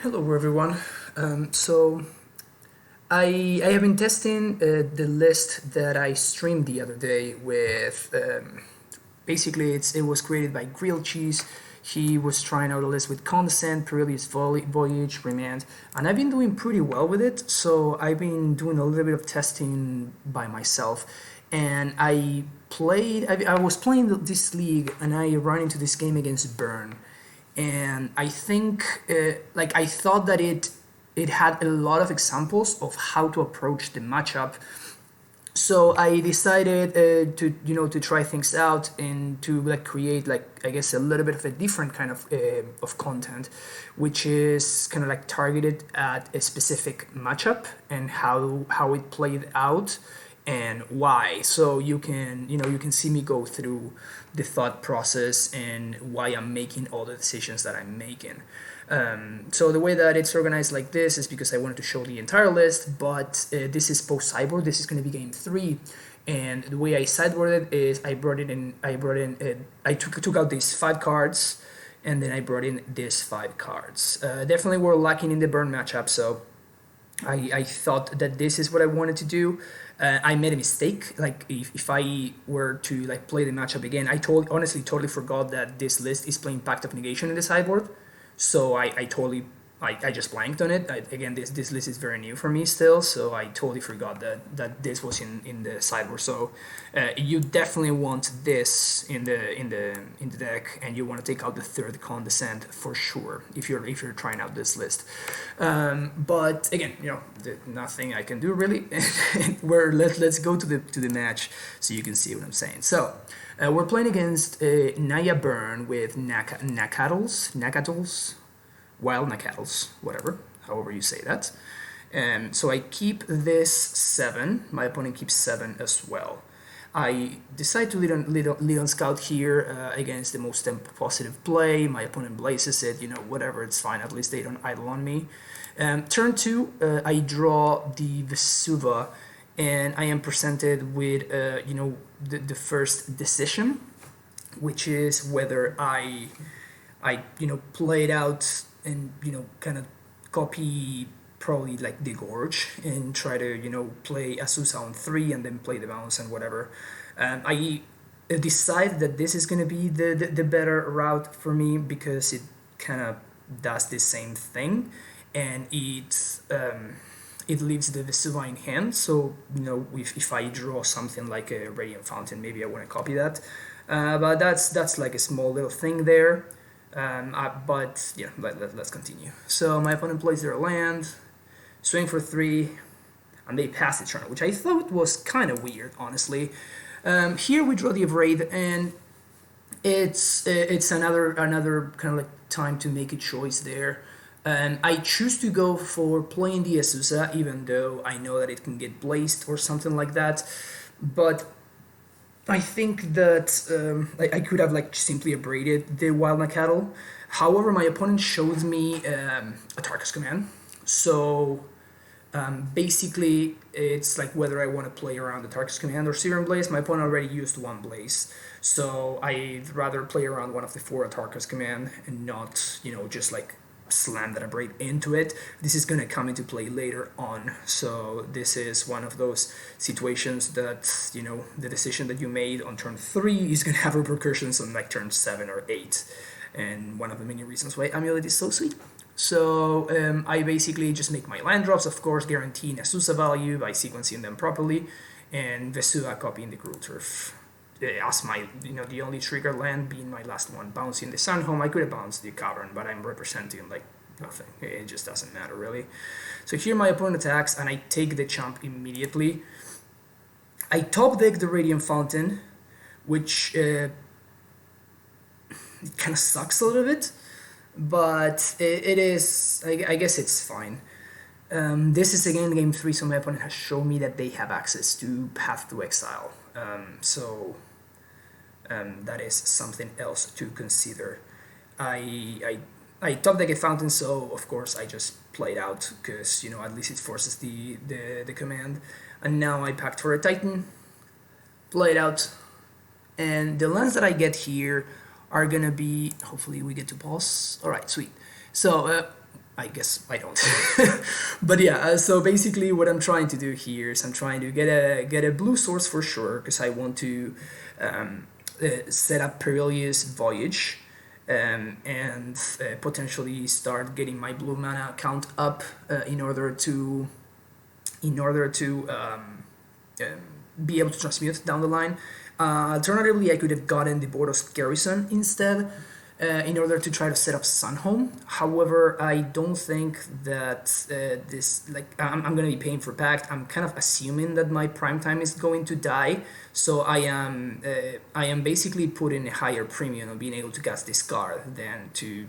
Hello everyone. So I have been testing the list that I streamed the other day with. Basically, it was created by Grilled Cheese. He was trying out a list with Condescend, Perilous Voyage, Remand, and I've been doing pretty well with it. So I've been doing a little bit of testing by myself, and I was playing this league, and I ran into this game against Burn, and I think I thought that it had a lot of examples of how to approach the matchup. So I decided to try things out and to create I guess a little bit of a different kind of content, which is kind of targeted at a specific matchup and how it played out and why. So you can see me go through the thought process and why I'm making all the decisions that I'm making. So the way that it's organized like this is because I wanted to show the entire list, but this is post sideboard. This is going to be game 3, and the way I sideboarded is I took out these 5 cards, and then I brought in these 5 cards. Definitely we're lacking in the burn matchup, so I thought that this is what I wanted to do. I made a mistake. If I were to play the matchup again, honestly totally forgot that this list is playing Pact of Negation in the sideboard. So I just blanked on it. Again, this list is very new for me still, so I totally forgot that this was in the sideboard. So you definitely want this in the deck, and you want to take out the 3rd Condescend for sure if you're trying out this list. But again, nothing I can do really. Let's go to the match so you can see what I'm saying. So. We're playing against Naya Burn with Nakatls, Wild Nakatls, whatever, however you say that. So I keep this 7. My opponent keeps 7 as well. I decide to lead on Scout here against the most positive play. My opponent blazes it, whatever, it's fine. At least they don't idle on me. Turn 2, I draw the Vesuva, and I am presented with the first decision, which is whether I play it out and kind of copy probably the Gorge and try to play Azusa on 3 and then play the bounce and whatever. I decide that this is going to be the better route for me because it kind of does the same thing, and it leaves the Vesuva in hand. So if I draw something like a Radiant Fountain, maybe I want to copy that. But that's like a small little thing there. But yeah, let's continue. So my opponent plays their land, swing for 3, and they pass the turn, which I thought was kind of weird, honestly. Here we draw the Abrade, and it's another kind of time to make a choice there. I choose to go for playing the Azusa, even though I know that it can get blazed or something like that. But I think that I could have simply abraded the Wild Cattle. However, my opponent showed me a Tarkus command. So basically, it's whether I want to play around the Tarkus command or Serum Blaze. My opponent already used 1 Blaze. So I'd rather play around one of the 4 Tarkus command and not, just slam that abrade into it. This is going to come into play later on. So this is one of those situations that, the decision that you made on turn 3 is going to have repercussions on turn 7 or 8. And one of the many reasons why Amulet is so sweet. So I basically just make my land drops, of course, guaranteeing Azusa value by sequencing them properly, and Vesuva copying the Cruel Turf. As my, the only trigger land being my last one, bouncing the Sunhome. I could have bounced the Cavern, but I'm representing nothing. It just doesn't matter really. So here my opponent attacks, and I take the chump immediately. I top deck the Radiant Fountain, which it kind of sucks a little bit, but it is. I guess it's fine. This is again game 3, so my opponent has shown me that they have access to Path to Exile. That is something else to consider. I top deck a Fountain, so of course I just played out because at least it forces the command. And now I packed for a Titan, play it out, and the lands that I get here are gonna be. Hopefully we get to pause. All right, sweet. So I guess I don't. But yeah, so basically what I'm trying to do here is I'm trying to get a blue source for sure, because I want to set up Perilous Voyage, and potentially start getting my blue mana count up in order to be able to transmute down the line. Alternatively, I could have gotten the Boros Garrison instead, in order to try to set up Sunhome. However, I don't think that this, like, I'm going to be paying for Pact. I'm kind of assuming that my prime time is going to die, so I am basically putting a higher premium on being able to cast this card than to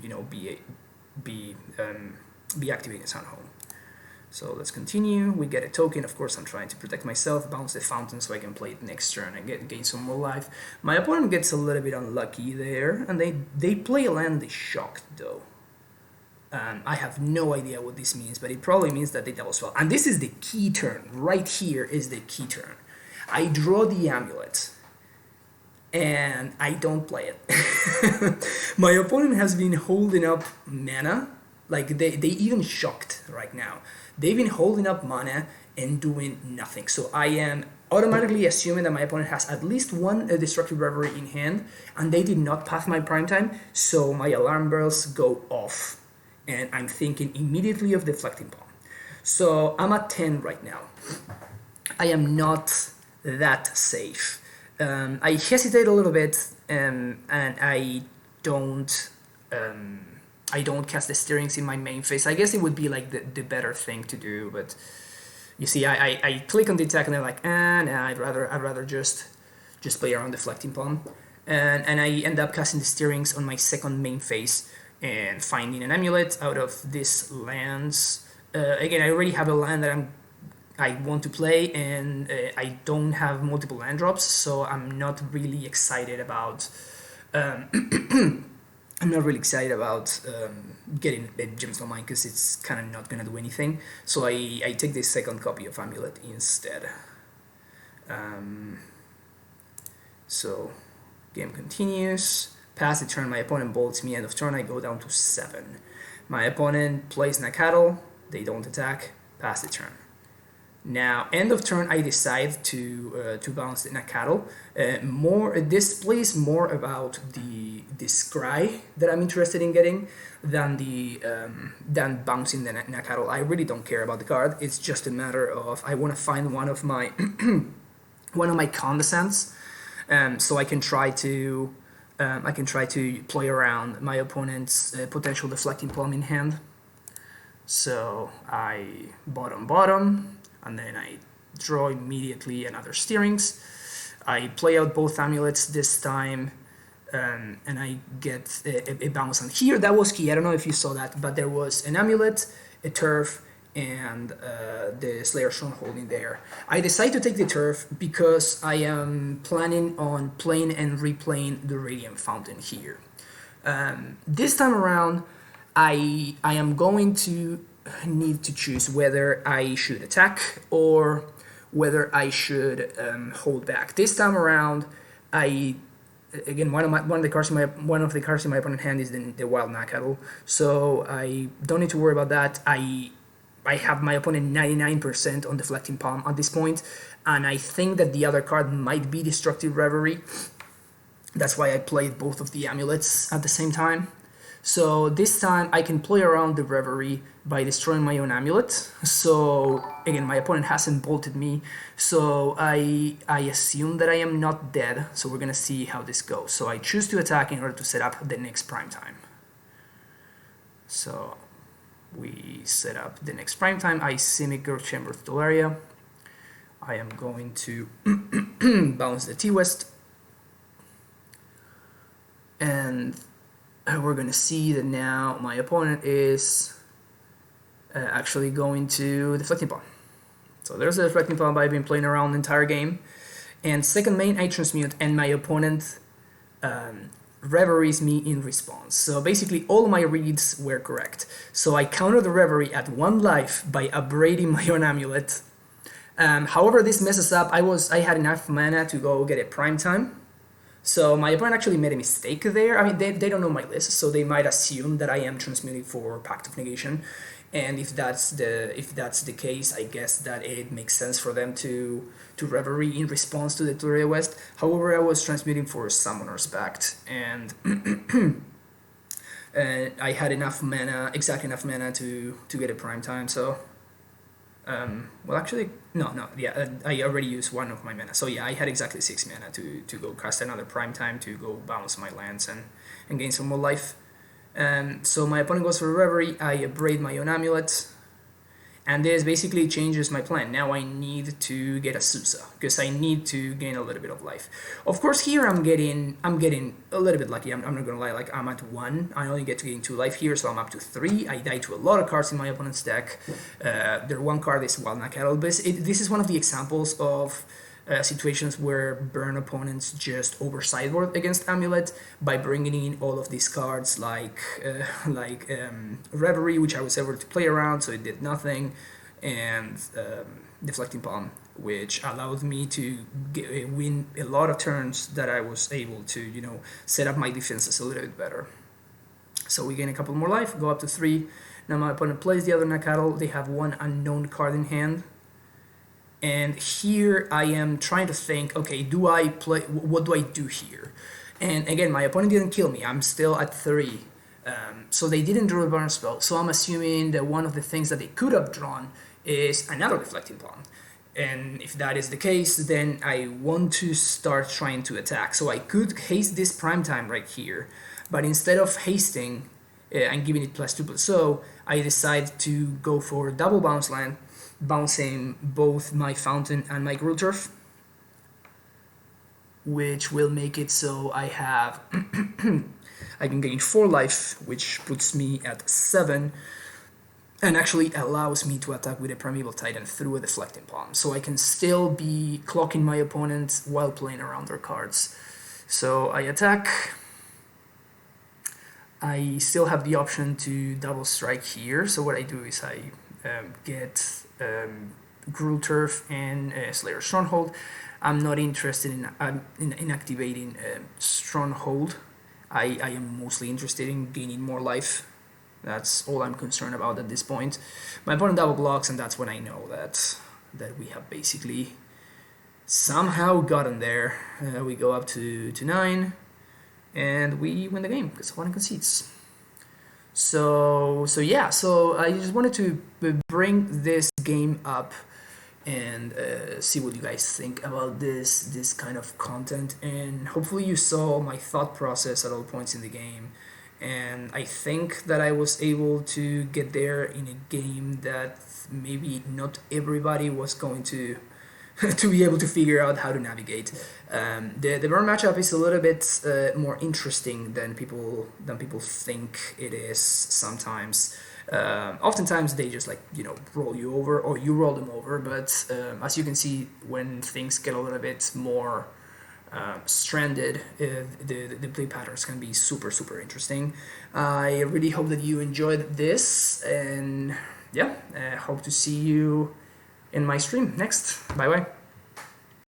be activating Sunhome. So let's continue. We get a token. Of course, I'm trying to protect myself, bounce the fountain so I can play it next turn and gain some more life. My opponent gets a little bit unlucky there, and they play a land they shocked, though. I have no idea what this means, but it probably means that they double spell. And this is the key turn. Right here is the key turn. I draw the Amulet, and I don't play it. My opponent has been holding up mana. Like, they even shocked right now. They've been holding up mana and doing nothing. So I am automatically assuming that my opponent has at least one Destructive Reverie in hand, and they did not pass my prime time, so my alarm bells go off. And I'm thinking immediately of Deflecting Palm. So I'm at 10 right now. I am not that safe. I hesitate a little bit, and I don't cast the Stirrings in my main phase. I guess it would be like the better thing to do, but you see, I click on the attack and I'm like, nah, I'd rather just play around Deflecting Palm, and I end up casting the Stirrings on my second main phase and finding an Amulet out of these lands. Again, I already have a land that I want to play, and I don't have multiple land drops, so I'm not really excited about. I'm not really excited about getting a Gemstone Mine, because it's kind of not going to do anything. So I take this second copy of Amulet instead. So game continues. Pass the turn, my opponent bolts me. End of turn, I go down to 7. My opponent plays Nacatl. They don't attack. Pass the turn. Now, end of turn, I decide to bounce the Nacatl. This plays more about the scry that I'm interested in getting than bouncing the Nacatl. I really don't care about the card. It's just a matter of I want to find one of my Condescends, so I can try to play around my opponent's potential Deflecting Palm in hand. So I bottom. And then I draw immediately another Stirrings. I play out both Amulets this time, and I get a bounce. And here, that was key. I don't know if you saw that, but there was an Amulet, a Turf, and the Slayer Stronghold in there. I decide to take the Turf because I am planning on playing and replaying the Radiant Fountain here. This time around, I am going to need to choose whether I should attack or whether I should hold back. This time around, again, one of the cards in my opponent's hand is the Wild Nacatl, so I don't need to worry about that. I have my opponent 99% on Deflecting Palm at this point, and I think that the other card might be Destructive Reverie. That's why I played both of the Amulets at the same time. So this time I can play around the Reverie by destroying my own Amulet. So again, my opponent hasn't bolted me, so I assume that I am not dead. So we're gonna see how this goes. So I choose to attack in order to set up the next prime time. So we set up the next prime time. I Simic Girth Chamber of Dolaria. I am going to bounce the T-West, and we're going to see that now my opponent is actually going to Deflecting Palm. So there's a Deflecting Palm I've been playing around the entire game. And second main, I transmute, and my opponent reveries me in response. So basically all my reads were correct. So I counter the Reverie at 1 life by upbraiding my own Amulet. However, this messes up. I had enough mana to go get a prime time. So my opponent actually made a mistake there. I mean, they don't know my list, so they might assume that I am transmuting for Pact of Negation. And if that's the case, I guess that it makes sense for them to Reverie in response to the Turia West. However, I was transmuting for Summoner's Pact, and I had enough mana, exactly enough mana to get a prime time. So, well, actually, no, yeah, I already used one of my mana. So yeah, I had exactly 6 mana to go cast another prime time to go bounce my lands and gain some more life. So my opponent goes for Reverie, I upgrade my own Amulet, and this basically changes my plan. Now I need to get a Susa, because I need to gain a little bit of life. Of course, here I'm getting a little bit lucky. I'm not gonna lie, like I'm at 1, I only get to gain 2 life here, so I'm up to 3. I die to a lot of cards in my opponent's deck. Their one card is Wild Cattle, but this is one of the examples of situations where burn opponents just over sideboard against Amulet by bringing in all of these cards like Reverie, which I was able to play around, so it did nothing, and Deflecting Palm, which allowed me to win a lot of turns that I was able to, set up my defenses a little bit better. So we gain a couple more life, go up to 3. Now my opponent plays the other Nakatl. They have one unknown card in hand. And here I am trying to think, okay, what do I do here? And again, my opponent didn't kill me. I'm still at 3. So they didn't draw a burn spell. So I'm assuming that one of the things that they could have drawn is another Deflecting Palm. And if that is the case, then I want to start trying to attack. So I could haste this prime time right here. But instead of hasting and giving it +2/+0, I decide to go for double bounce land, bouncing both my Fountain and my Gruul Turf, which will make it so I have I can gain 4 life, which puts me at 7, and actually allows me to attack with a Primeval Titan through a Deflecting Palm, so I can still be clocking my opponent while playing around their cards. So I attack. I still have the option to double strike here, so what I do is I get Gruul Turf and Slayer Stronghold. I'm not interested in activating Stronghold. I am mostly interested in gaining more life. That's all I'm concerned about at this point. My opponent double blocks, and that's when I know that we have basically somehow gotten there. We go up to 9, and we win the game because opponent concedes. So I just wanted to bring this game up and see what you guys think about this kind of content, and hopefully you saw my thought process at all points in the game. And I think that I was able to get there in a game that maybe not everybody was going to to be able to figure out how to navigate. The burn matchup is a little bit more interesting than people think it is sometimes. Oftentimes they just roll you over, or you roll them over, but as you can see, when things get a little bit more stranded, the play patterns can be super interesting. I really hope that you enjoyed this, and yeah, hope to see you in my stream next. Bye bye.